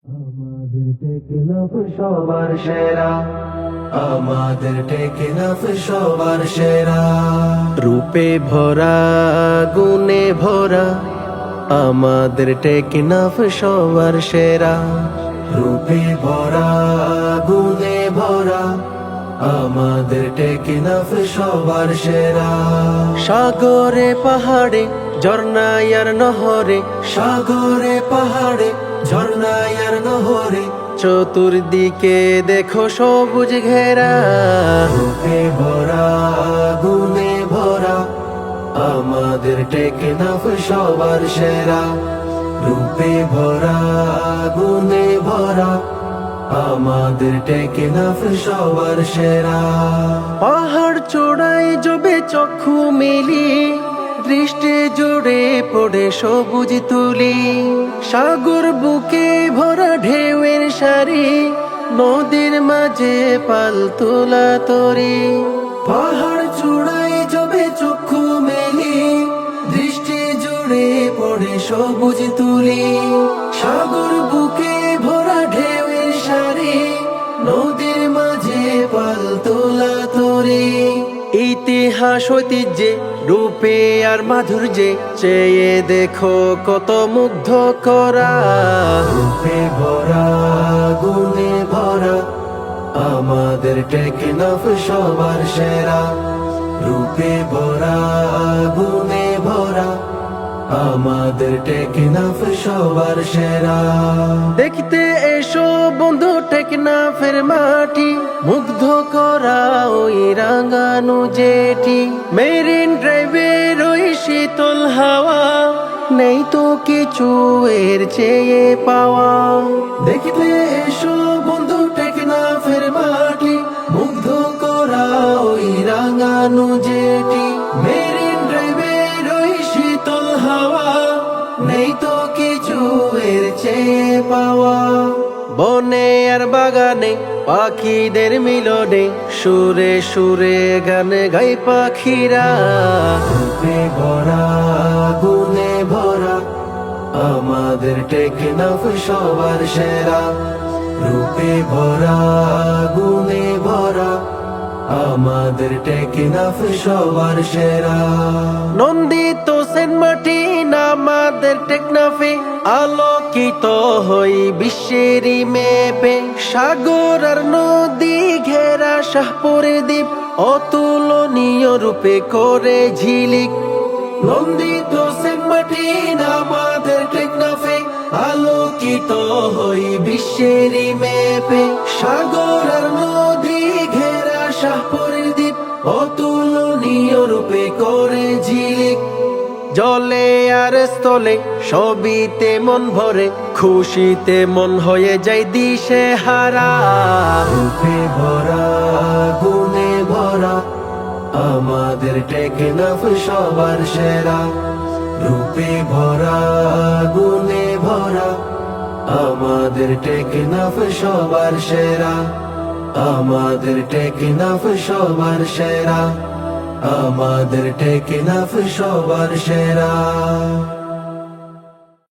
আমাদের টেকনাফ সবার সেরা, আমাদের টেকনাফ সবার সেরা। রূপে ভরা গুণে ভরা, আমাদের টেকনাফ সবার সেরা। রূপে ভরা গুণে ভরা, আমাদের টেকনাফ সবার সেরা। সাগরে পাহাড়ে ঝর্ণায় আর নহরে, সাগরে পাহাড়ে ঝর্ণায় আর নহরে, চতুর্দিকে দেখো সবুজ ঘেরা। রূপে ভরা গুণে ভরা, আমাদের টেকনাফ সবার সেরা। রূপে ভরা গুণে ভরা, আমাদের টেকনাফ সবার সেরা। পাহাড় চূড়ায় জবে চক্ষু মেলি, দৃষ্টি জুড়ে পড়ে সবুজ তুলি। সাগর বুকে ভরা ঢেউয়ের সারি, নদীর মাঝে পাল তোলা তরি। পাহাড় চূড়ায় জবে চক্ষু মেলি, দৃষ্টি জুড়ে পড়ে সবুজ তুলি। সাগর বুকে ভরা ঢেউয়ের সারি, নদীর মাঝে পাল তোলা তরি। ইতিহাস ঐতিহ্যে রূপে আর মাধুর্যে চেয়ে দেখো কত মুগ্ধ করা। রূপে ভরা গুণে ভরা, আমাদের টেকনাফ সবার সেরা। রূপে ভরা গুণে ভরা, আমাদের টেকনাফ সবার সেরা। দেখতে এসো বন্ধু টেকনাফের মাটি, মুগ্ধ করা ওই রাঙানো জেটি। মেরিন ড্রাইভের ওই শীতল হাওয়া, নেই তো কিছু এর চেয়ে পাওয়া। দেখতে এসো বন্ধু টেকনাফের মাটি, মুগ্ধ করা ওই রাঙানো জেটি। মেরিন ড্রাইভের ওই শীতল হাওয়া, নেই তো কিছু এর চেয়ে পাওয়া। বনে আর বাগানে পাখিদের মিলনে, সুরে সুরে গানে গাই পাখিরা। রূপে ভরা গুণে ভরা, আমাদের টেকনাফ সবার সেরা। রূপে ভরা গুণে ভরা, আমাদের টেকনাফ সবার সেরা। নন্দিত সেন মাটি আমাদের টেকনাফে, আলোকিত হই বিশ্বেরই মেপে। সাগর আর নদী ঘেরা শাহপুরের দ্বীপ, অতুলনীয় রূপে করে ঝিলিক। নন্দিত সেন মাটি আমাদের টেকনাফে, আলোকিত হই বিশ্বেরই মেপে। সাগর আর নদী ঘেরা শাহপুরের দ্বীপ, অতুলনীয় রূপে করে ঝিলিক। জলে আর স্থলে সবিতে মন ভরে, খুশিতে মন হয়ে যায় দিশে হারা। রূপে ভরা গুণে ভরা, আমাদের টেকনাফ সবার সেরা। রূপে ভরা গুণে ভরা, আমাদের টেকনাফ সবার সেরা। আমাদের টেকনাফ সবার সেরা, আমাদের টেকনাফ সবার সেরা।